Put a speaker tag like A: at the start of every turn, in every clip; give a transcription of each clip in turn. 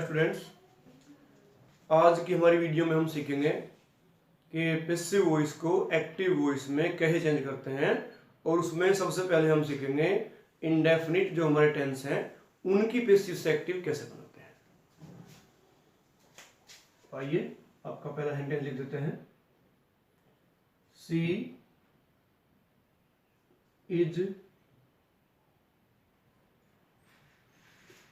A: Students, आज की हमारी वीडियो में हम सीखेंगे कि पैसिव वॉइस को एक्टिव वॉइस में कैसे चेंज करते हैं। और उसमें सबसे पहले हम सीखेंगे इंडेफिनिट जो हमारे टेंस हैं उनकी पैसिव से एक्टिव कैसे बनाते हैं। आइए आपका पहला सेंटेंस लिख देते हैं। She is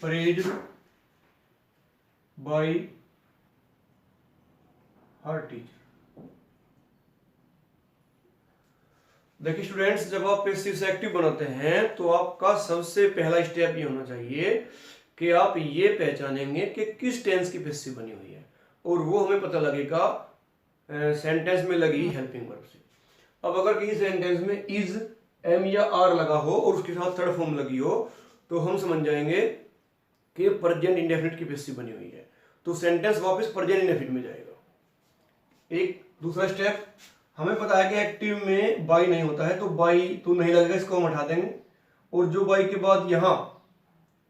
A: praised by her teacher। देखिए स्टूडेंट्स, जब आप पैसिव से एक्टिव बनाते हैं तो आपका सबसे पहला स्टेप ये होना चाहिए कि आप ये पहचानेंगे कि किस टेंस की पैसिव बनी हुई है, और वो हमें पता लगेगा सेंटेंस में लगी हेल्पिंग वर्ब से। अब अगर किसी सेंटेंस में इज एम या आर लगा हो और उसके साथ थर्ड फॉर्म लगी हो तो हम समझ जाएंगे कि प्रेजेंट इंडेफिनिट की पैसिव बनी हुई है, तो सेंटेंस वापस प्रेजेंट इंडेफिनिट में जाएगा। एक दूसरा स्टेप, हमें पता है कि एक्टिव में बाई नहीं होता है, तो बाई तो नहीं लगेगा, इसको हम हटा देंगे। और जो बाई के बाद यहां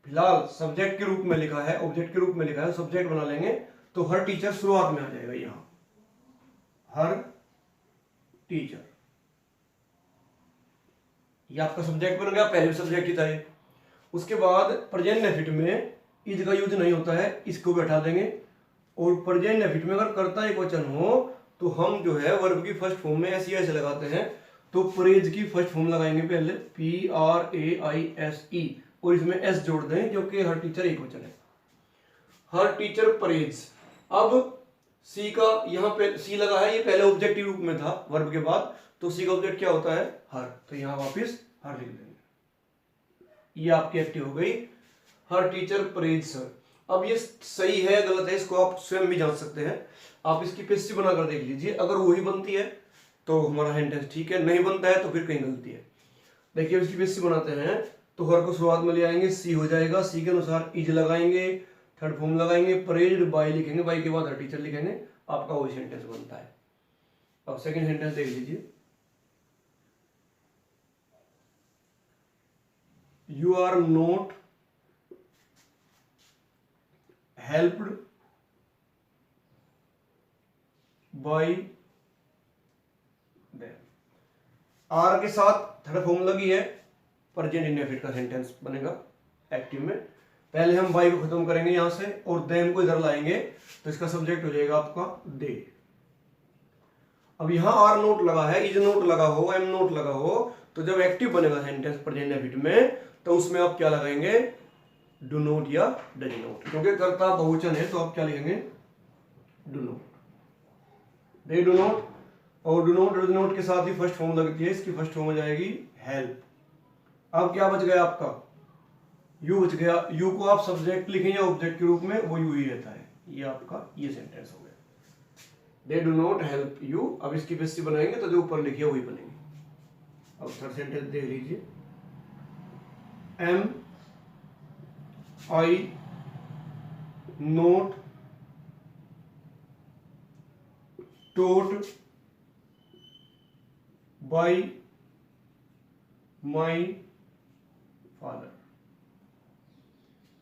A: फिलहाल सब्जेक्ट के रूप में लिखा है, ऑब्जेक्ट के रूप में लिखा है, सब्जेक्ट बना लेंगे तो हर टीचर शुरुआत में आ जाएगा। यहां हर टीचर ये आपका सब्जेक्ट बन गया, पहले सब्जेक्ट ही था। उसके बाद प्रेजेंट इंडेफिनिट में इज का यूज नहीं होता है, इसको भी हटा देंगे। और प्रेजेंट इंडेफिनिट में अगर कर्ता एक वचन हो तो हम जो है वर्ब की फर्स्ट फॉर्म में ऐसे ऐसे लगाते हैं। तो प्रेज की फर्स्ट फॉर्म लगाएंगे पहले PRAISE, और इसमें एस जोड़ दें क्योंकि हर टीचर एक वचन है। हर टीचर प्रेज। अब सी का यहाँ पे सी लगा है, ये पहले ऑब्जेक्टिव रूप में था वर्ब के बाद, तो सी का ऑब्जेक्ट क्या होता है? हर। तो यहाँ वापिस हर लिख देंगे। ये आपकी एक्टिव हो गई, हर टीचर प्रेज सर। अब ये सही है गलत है इसको आप स्वयं भी जान सकते हैं। आप इसकी पैसिव बनाकर देख लीजिए, अगर वही बनती है तो हमारा सेंटेंस ठीक है, नहीं बनता है तो फिर कहीं गलती है। देखिए इसकी पैसिव बनाते हैं तो हर को शुरुआत में ले आएंगे, सी हो जाएगा, सी के अनुसार इज लगाएंगे, थर्ड फॉर्म लगाएंगे, प्रेज्ड बाय लिखेंगे, बाय के बाद हर टीचर लिखेंगे, आपका वही सेंटेंस बनता है। अब सेकेंड सेंटेंस देख लीजिए। You are not helped by them। Are के साथ थर्ड फॉर्म लगी है, प्रेजेंट इंडेफिनिट का सेंटेंस बनेगा एक्टिव में। पहले हम बाई को खत्म करेंगे यहां से और देम को इधर लाएंगे, तो इसका सब्जेक्ट हो जाएगा आपका दे। अब यहां आर नोट लगा है, इज नोट लगा हो, एम नोट लगा हो, तो जब एक्टिव बनेगा सेंटेंस प्रेजेंट इंडेफिनिट में तो उसमें आप क्या लगाएंगे? डू नोट या डज नोट, क्योंकि कर्ता बहुवचन है तो आप क्या लिखेंगे? Do not, they do not. और डू नोट डज नोट के साथ ही फर्स्ट फॉर्म लगती है, इसकी फर्स्ट फॉर्म हो जाएगी हेल्प। अब क्या बच गया आपका? यू बच गया। यू को आप सब्जेक्ट लिखें या ऑब्जेक्ट के रूप में, वो यू ही रहता है। ये आपका ये सेंटेंस हो गया, they do not help you. अब इसकी पैसिव बनाएंगे तो जो ऊपर लिखी है वही बनेगी। अब थर्ड सेंटेंस देख लीजिए। Am I not taught by my father.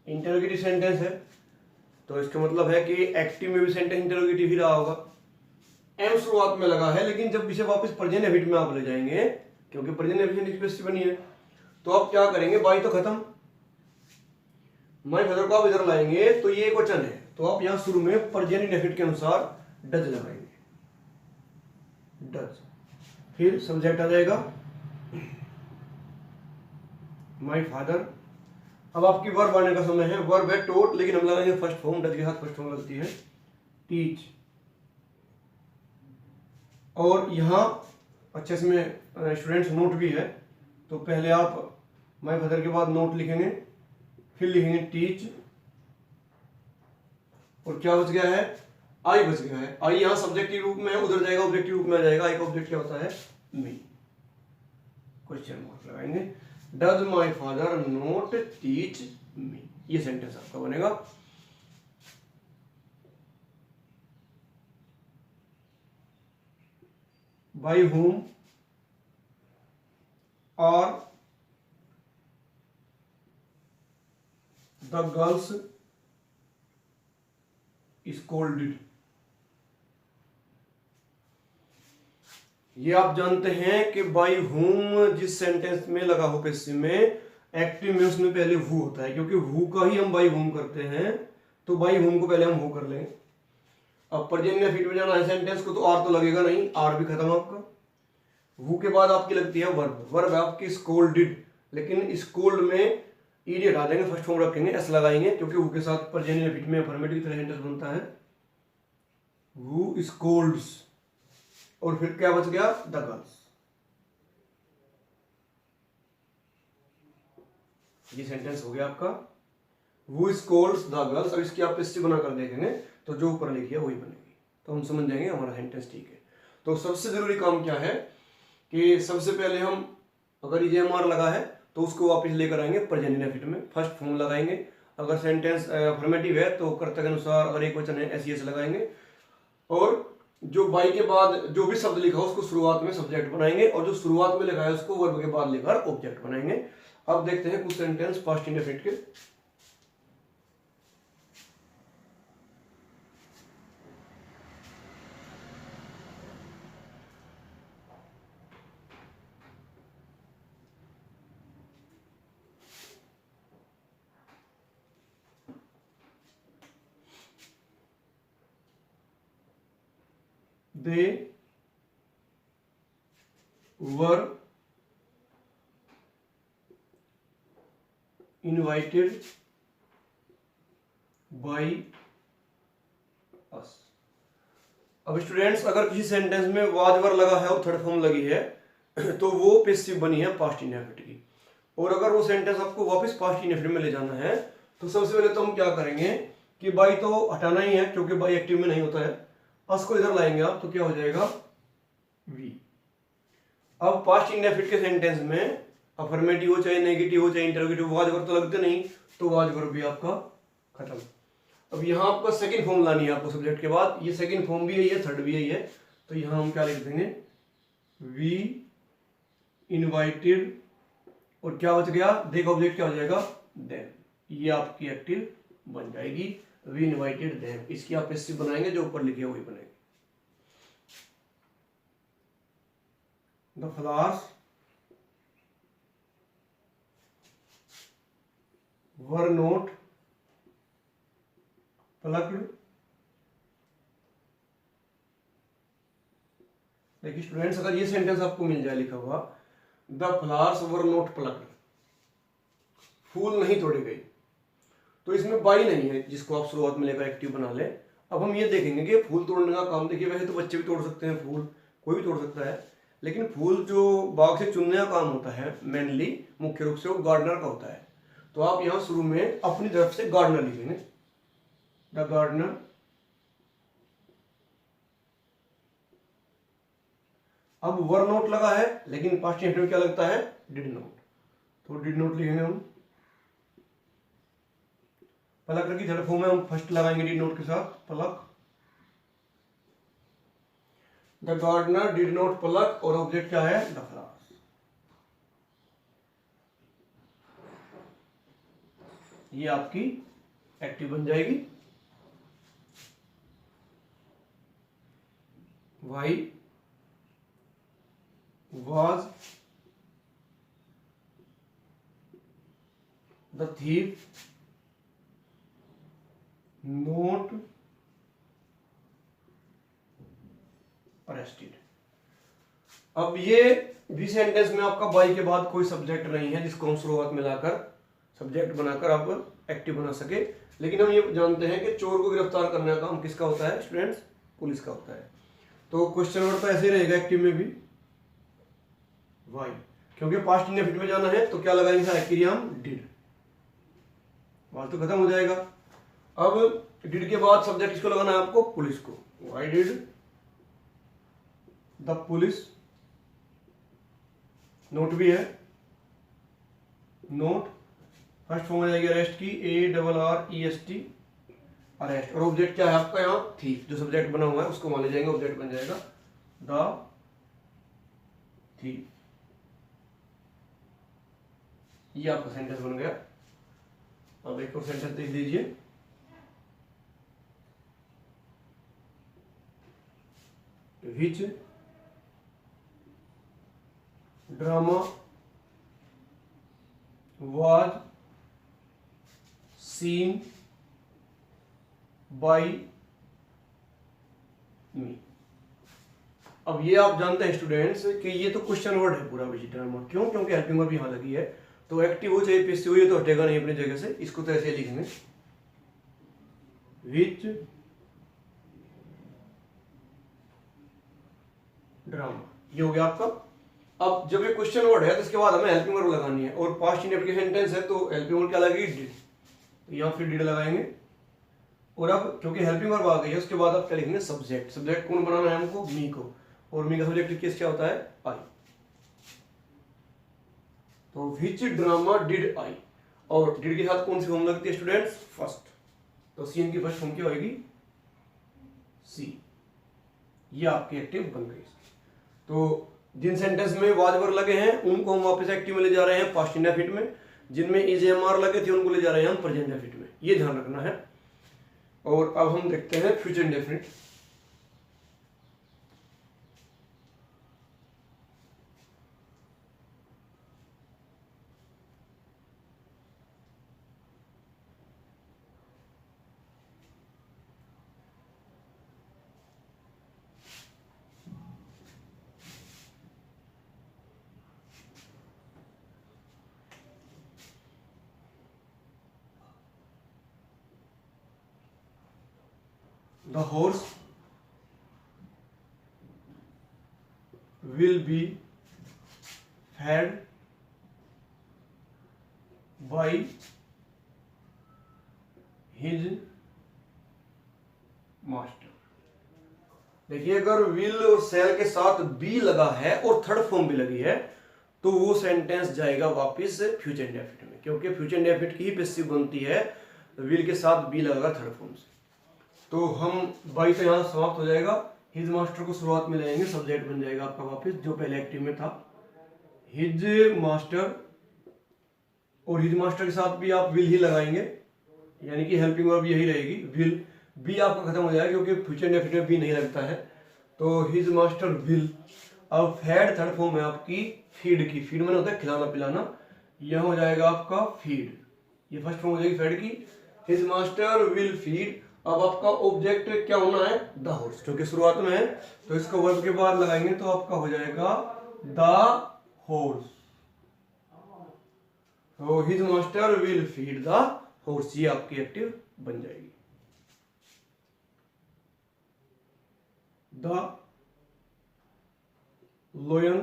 A: Interrogative sentence है तो इसका मतलब है कि एक्टिव में भी सेंटेंस इंटरोगेटिव ही रहा होगा। एम शुरुआत में लगा है, लेकिन जब इसे वापस प्रेजेंट इंडेफिनिट में आप ले जाएंगे, क्योंकि प्रेजेंट इंडेफिनिट की पैसिव बनी है, तो आप क्या करेंगे? बाई तो खत्म, माई फादर को आप इधर लाएंगे तो ये एक वचन है, तो आप यहां शुरू में प्रेजेंट इंडेफिनिट के अनुसार डज लगाएंगे, डज। फिर सब्जेक्ट आ जाएगा माई फादर। अब आपकी वर्ब आने का समय है, वर्ब है टोट, लेकिन हम लगाएंगे फर्स्ट फॉर्म, डज के साथ फर्स्ट फॉर्म लगती है टीच। और यहां अच्छे इसमें स्टूडेंट्स नोट भी है, तो पहले आप माई फादर के बाद नोट लिखेंगे, फिर लिखेंगे टीच। और क्या बच गया है? आई बच गया है। आई यहां सब्जेक्ट के रूप में है, उधर जाएगा ऑब्जेक्ट के रूप में आ जाएगा। आई का ऑब्जेक्ट क्या होता है? मी। क्वेश्चन मार्क लगाएंगे, does my father not teach me. ये सेंटेंस आपका बनेगा। By whom are the girls scolded. ये आप जानते हैं कि बाई हुम जिस सेंटेंस में लगा हो पेसिव में, एक्टिव में उसमें पहले हु होता है, क्योंकि हु का ही हम बाई हुम करते हैं, तो बाई हुम को पहले हम हु कर लेंगे। अब प्रेजेंट इंडेफिनिट में जाना है सेंटेंस को, तो आर तो लगेगा नहीं, आर भी खत्म आपका। हु के बाद आपकी लगती है वर्ब, वर्ब है आपकी स्कोल्डेड, लेकिन स्कोल्ड में ईडी हटा देंगे, फर्स्ट फॉर्म रखेंगे, एस लगाएंगे, क्योंकि हु के साथ प्रेजेंट इंडेफिनिट में अफर्मेटिव की तरह सेंटेंस बनता है, हु स्कोल्ड्स, और फिर क्या बच गया, द गर्ल्स। ये सेंटेंस हो गया आपका, हु स्कोल्ड्स द गर्ल्स। अब इसकी आप पेसिव बनाकर देखेंगे तो जो ऊपर लिखी है वही बनेगी, तो हम समझ जाएंगे हमारा सेंटेंस ठीक है। तो सबसे जरूरी काम क्या है कि सबसे पहले हम, अगर ये एमआर लगा है तो उसको वापस लेकर आएंगे प्रेजेंट इंडेफिनिट में, फर्स्ट फॉर्म लगाएंगे। अगर सेंटेंस अफर्मेटिव है तो कर्ता के अनुसार, अगर एक वचन है एस लगाएंगे, और जो बाई के बाद जो भी शब्द लिखा हो उसको शुरुआत में सब्जेक्ट बनाएंगे, और जो शुरुआत में लिखा है उसको वर्ब के बाद लेकर ऑब्जेक्ट बनाएंगे। अब देखते हैं कुछ सेंटेंस पास्ट इंडेफिनिट के। They were invited by us। अब स्टूडेंट्स, अगर किसी सेंटेंस में वाज वर लगा है और थर्ड फॉर्म लगी है तो वो पेसिव बनी है पास्ट इंडेफिनिट की। और अगर वो सेंटेंस आपको वापस पास्ट इंडेफिनिट में ले जाना है तो सबसे पहले तो हम क्या करेंगे कि बाई तो हटाना ही है, क्योंकि बाई एक्टिव में नहीं होता है। अस को इधर लाएंगे आप, तो क्या हो जाएगा, वी। अब पास्ट इंडेफिनिट के सेंटेंस में अफर्मेटिव हो चाहे नेगेटिव हो चाहे इंटरोगेटिव, वाज वर तो लगते नहीं, तो वाज वर भी आपका खत्म। अब यहाँ आपका सेकंड फॉर्म लानी है आपको सब्जेक्ट के बाद, ये सेकंड फॉर्म भी यही है, थर्ड भी यही है, तो यहाँ हम क्या लिख देंगे, वी इनवाइटेड, और क्या बच गया, देखो ऑब्जेक्ट क्या हो जाएगा, देम। ये आपकी एक्टिव बन जाएगी, वी इनवाइटेड देम। इसकी आप पेसिव बनाएंगे, जो ऊपर लिखे वही बनेंगे। The flowers were not plucked. देखिए स्टूडेंट्स, अगर ये सेंटेंस आपको मिल जाए लिखा हुआ, the flowers were not plucked, फूल नहीं तोड़े गए, तो इसमें बाई नहीं है जिसको आप शुरुआत में लेकर एक्टिव बना ले। अब हम ये देखेंगे कि फूल तोड़ने का काम, देखिए वैसे तो बच्चे भी तोड़ सकते हैं फूल, कोई भी तोड़ सकता है, लेकिन फूल जो बाग से चुनने का काम होता है मेनली, मुख्य रूप से वो गार्डनर का होता है। तो आप यहाँ शुरू में अपनी तरफ से गार्डनर लिखेंगे, द गार्डनर। अब वर नोट लगा है, लेकिन पास्ट टेंस में क्या लगता है, डिड नोट, तो डिड नोट लिखेंगे हम। पलक की थर्ड फॉर्म में हम फर्स्ट लगाएंगे डिड नोट के साथ, pluck. The gardener did not pluck, और ऑब्जेक्ट क्या है, द फ्लावर्स। ये आपकी एक्टिव बन जाएगी। Why was the thief not arrested। अब ये भी सेंटेंस में आपका बाई के बाद कोई सब्जेक्ट नहीं है जिसको हम शुरुआत में लाकर सब्जेक्ट बनाकर आप एक्टिव बना सके, लेकिन हम ये जानते हैं कि चोर को गिरफ्तार करने का काम किसका होता है स्टूडेंट्स, पुलिस का होता है। तो क्वेश्चन वर्ड तो ऐसे ही रहेगा एक्टिव में भी वाई, क्योंकि पास्ट इंडेफिनिट में जाना है तो क्या लगाएंगे, क्रिया हम डिड, बात तो खत्म हो जाएगा। अब डिड के बाद सब्जेक्ट किसको लगाना है आपको, पुलिस को। Why did the police, note भी है, नोट फर्स्ट फॉर्म आ जाएगी अरेस्ट की, ARREST, अरेस्ट, और ऑब्जेक्ट क्या है आपका यहाँ, थीफ, जो सब्जेक्ट बना हुआ है उसको मान ले जाएंगे, ऑब्जेक्ट बन जाएगा द थीफ। ये आपका सेंटेंस बन गया। अब एक और सेंटेंस देख लीजिए, विच ड्रामा वाज सीन बाय मी। अब ये आप जानते हैं स्टूडेंट्स कि ये तो क्वेश्चन वर्ड है पूरा विच ड्रामा, क्यों? क्योंकि हेल्पिंग वर्ब यहां लगी है, तो एक्टिव हो चाहे पैसिव हो ये तो हटेगा नहीं अपनी जगह से। इसको तो ऐसे लिखेंगे विच ड्रामा, ये हो गया आपका। अब जब ये क्वेश्चन वर्ड है तो इसके बाद हमें हेल्पिंग वर्ब लगानी है, और पास्ट इंडेफिनिट सेंटेंस है तो हेल्पिंग वर्ब क्या लगेगी? डिड। तो यहाँ फिर डिड लगाएंगे, और अब क्योंकि हेल्पिंग वर्ब आ गई है उसके बाद आप क्या लिखेंगे? सब्जेक्ट। सब्जेक्ट कौन बनाना है हमको? मी को, और मी का सब्जेक्ट किस क्या होता है? आई। तो विच ड्रामा डिड आई, और डिड के साथ कौन सी फॉर्म लगती है स्टूडेंट्स? फर्स्ट। तो सीन की फर्स्ट फॉर्म क्या होगी? सी। ये आपकी एक्टिव बन गई। तो जिन सेंटेंस में वाज वर्ब लगे हैं उनको हम वापस एक्टिव में ले जा रहे हैं पास्ट इंडेफिनिट में, जिनमें इज एम आर लगे थे उनको ले जा रहे हैं हम प्रेजेंट इंडेफिनिट में, ये ध्यान रखना है। और अब हम देखते हैं future indefinite. The horse will be fed by his master। देखिए अगर विल और सेल के साथ बी लगा है और थर्ड फॉर्म भी लगी है तो वो सेंटेंस जाएगा वापस फ्यूचर इंडेफिनिट में, क्योंकि फ्यूचर इंडेफिनिट की ही पैसिव बनती है विल के साथ बी लगेगा थर्ड फॉर्म से। तो हम बाई तो यहाँ समाप्त हो जाएगा। हिज मास्टर को शुरुआत में लाएंगे, सब्जेक्ट बन जाएगा आपका वापस जो पहले एक्टिव में था। हिज मास्टर, और हिज मास्टर के साथ भी आप विल ही लगाएंगे, यानी कि हेल्पिंग वर्ब यही रहेगी विल। बी आपका खत्म हो जाएगा क्योंकि फ्यूचर इंडेफिनिट में बी नहीं लगता है। तो हिज मास्टर विल। अब फेड थर्ड फॉर्म है आपकी फीड की। फीड मैंने होता है खिलाना पिलाना, यह हो जाएगा आपका फीड। ये फर्स्ट फॉर्म हो जाएगी फेड की। His master will feed. अब आपका ऑब्जेक्ट क्या होना है? द हॉर्स, क्योंकि शुरुआत में है तो इसको वर्ब के बाद लगाएंगे तो आपका हो जाएगा द हॉर्स। तो his master will feed the horse, ये आपकी एक्टिव बन जाएगी। The lion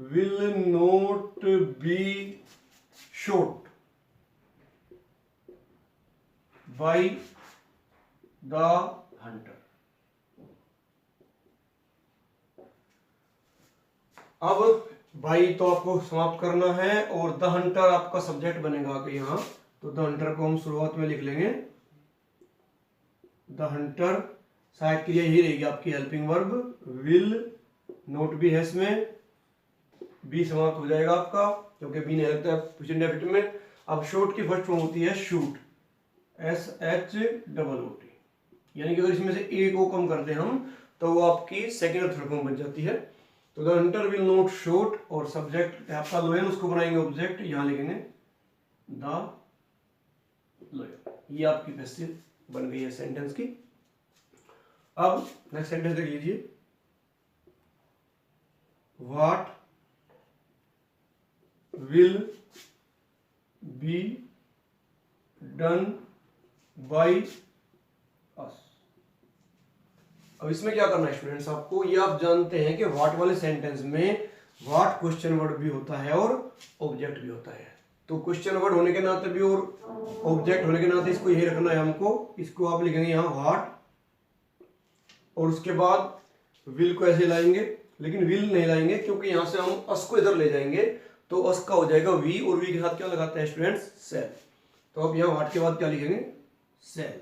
A: will not be shot by the hunter। अब बाई तो आपको समाप्त करना है, और द हंटर आपका सब्जेक्ट बनेगा आगे यहाँ। तो द हंटर को हम शुरुआत में लिख लेंगे द हंटर। सहायक क्रिया यही रहेगी आपकी हेल्पिंग वर्ब विल। नोट भी है इसमें, बी समाप्त हो जाएगा आपका क्योंकि बी नहीं लगता है फ्यूचर इंडेफिनिट में। अब शॉट की फर्स्ट फॉर्म होती है शूट, SHOOT, यानी कि अगर इसमें से ए को कम करते हैं हम तो वो आपकी सेकेंड और थर्ड फॉर्म बन जाती है। तो the Hunter will not shoot, और सब्जेक्ट आपका लोयन, उसको बनाएंगे ऑब्जेक्ट, यहां लिखेंगे द लोयन। ये आपकी पैसिव बन गई है सेंटेंस की। अब नेक्स्ट सेंटेंस देख लीजिए। What will be done by us. अब इसमें क्या करना है स्टूडेंट्स आपको? ये आप जानते हैं कि व्हाट वाले सेंटेंस में व्हाट क्वेश्चन वर्ड भी होता है और ऑब्जेक्ट भी होता है। तो क्वेश्चन वर्ड होने के नाते भी और ऑब्जेक्ट होने के नाते इसको यही रखना है हमको। इसको आप लिखेंगे यहाँ व्हाट, और उसके बाद विल को ऐसे लाएंगे, लेकिन विल नहीं लाएंगे क्योंकि यहां से हम अस को इधर ले जाएंगे तो अस का हो जाएगा वी, और वी के साथ क्या लगाते हैं स्टूडेंट्स? सेल। तो अब यहाँ व्हाट के बाद क्या लिखेंगे? सेल।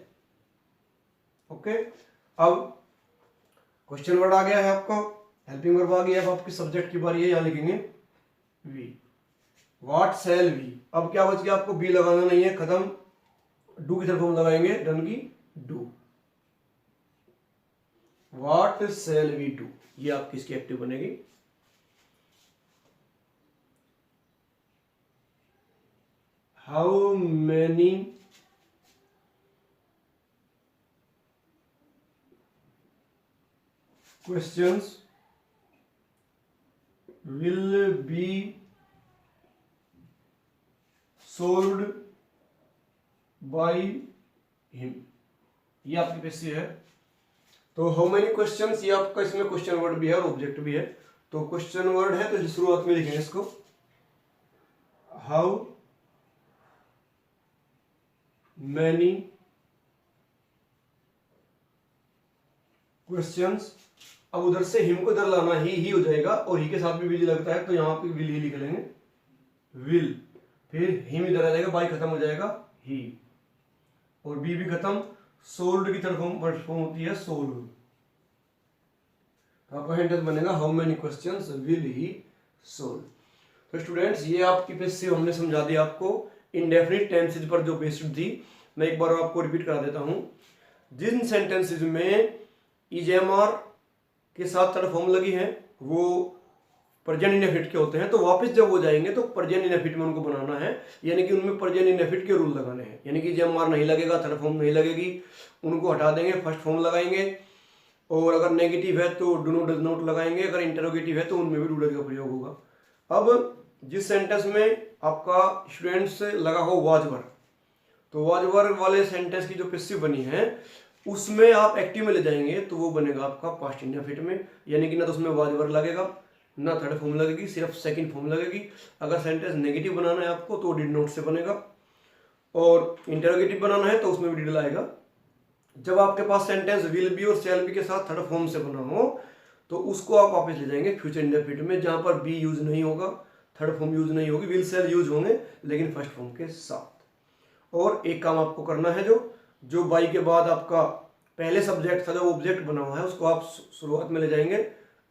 A: ओके, अब क्वेश्चन वर्ड आ गया है आपका, हेल्पिंग वर्ब आ गया है, अब आपकी सब्जेक्ट की बारी है, यहाँ लिखेंगे वी। What cell we. अब क्या बच गया आपको? बी लगाना नहीं है, खत्म। डू की तरफ हम लगाएंगे डन की do. What shall we do, ये आपकी इसकी एक्टिव बनेगी। How many questions will be solved by him, ये आपकी पेशी है। तो हाउ मेनी क्वेश्चंस, ये आपका इसमें क्वेश्चन वर्ड भी है और ऑब्जेक्ट भी है। तो क्वेश्चन वर्ड है तो शुरुआत में लिखेंगे इसको, हाउ मैनी क्वेश्चंस। अब उधर से हिम को इधर लाना, ही हो जाएगा और ही के साथ भी विल लगता है तो यहाँ पे विल ही लिख लेंगे, विल। फिर हिम इधर आ जाएगा, बाई खत्म हो जाएगा ही, और बी भी खत्म। सोल्ड की थर्ड फॉर्म होती है सोल्व। तो आपका सेंटेंस बनेगा how many questions will he solve. तो स्टूडेंट्स, ये आपकी पेज हमने समझा दिया आपको इंडेफिनिट टेंसेज पर जो बेस्ड थी। मैं एक बार आपको रिपीट करा देता हूं। जिन सेंटेंसेज में इजेमआर के साथ थर्ड फॉर्म लगी है वो प्रेजेंट इनडेफिनिट के होते हैं, तो वापस जब हो जाएंगे तो प्रेजेंट इनडेफिनिट में उनको बनाना है, यानी कि उनमें प्रेजेंट इनडेफिनिट के रूल लगाने हैं। यानी कि इजेमआर नहीं लगेगा, थर्ड फॉर्म नहीं लगेगी, उनको हटा देंगे, फर्स्ट फॉर्म लगाएंगे। और अगर नेगेटिव है तो डू नॉट डज नॉट लगाएंगे, अगर इंटरोगेटिव है तो उनमें भी डू डज का प्रयोग होगा। अब जिस सेंटेंस में आपका स्टूडेंट्स लगा हो वाजवर, तो वाजवर वाले सेंटेंस की जो पैसिव बनी है उसमें आप एक्टिव में ले जाएंगे तो वो बनेगा आपका पास्ट इंडेफिनिट में, यानी कि ना तो उसमें वाजवर लगेगा ना थर्ड फॉर्म लगेगी, सिर्फ सेकंड फॉर्म लगेगी। अगर सेंटेंस नेगेटिव बनाना है आपको तो डिड नॉट से बनेगा, और इंटरोगेटिव बनाना है तो उसमें भी डिड आएगा। जब आपके पास सेंटेंस विल बी और शैल बी के साथ थर्ड फॉर्म से बना हो तो उसको आप वापस ले जाएंगे फ्यूचर इंडेफिनिट में, जहां पर बी यूज नहीं होगा, थर्ड फॉर्म यूज नहीं होगी, विल शैल यूज होंगे लेकिन फर्स्ट फॉर्म के साथ। और एक काम आपको करना है, जो बाई के बाद आपका पहले सब्जेक्ट था जो ऑब्जेक्ट बना हुआ है उसको आप शुरुआत में ले जाएंगे,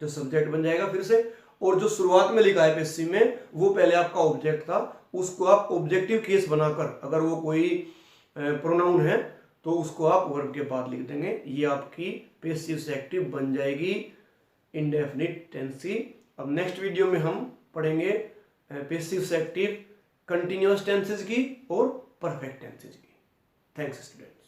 A: जो सब्जेक्ट बन जाएगा फिर से। और जो शुरुआत में लिखा है पेशी में वो पहले आपका ऑब्जेक्ट था, उसको आप ऑब्जेक्टिव केस बनाकर, अगर वो कोई प्रोनाउन है तो उसको आप वर्ब के बाद लिख देंगे। ये आपकी पेसिव से एक्टिव बन जाएगी इंडेफिनिट टेंसी। अब नेक्स्ट वीडियो में हम पढ़ेंगे पेसिव से एक्टिव कंटिन्यूअस टेंसेज की और परफेक्ट टेंसेज की। Thanks students.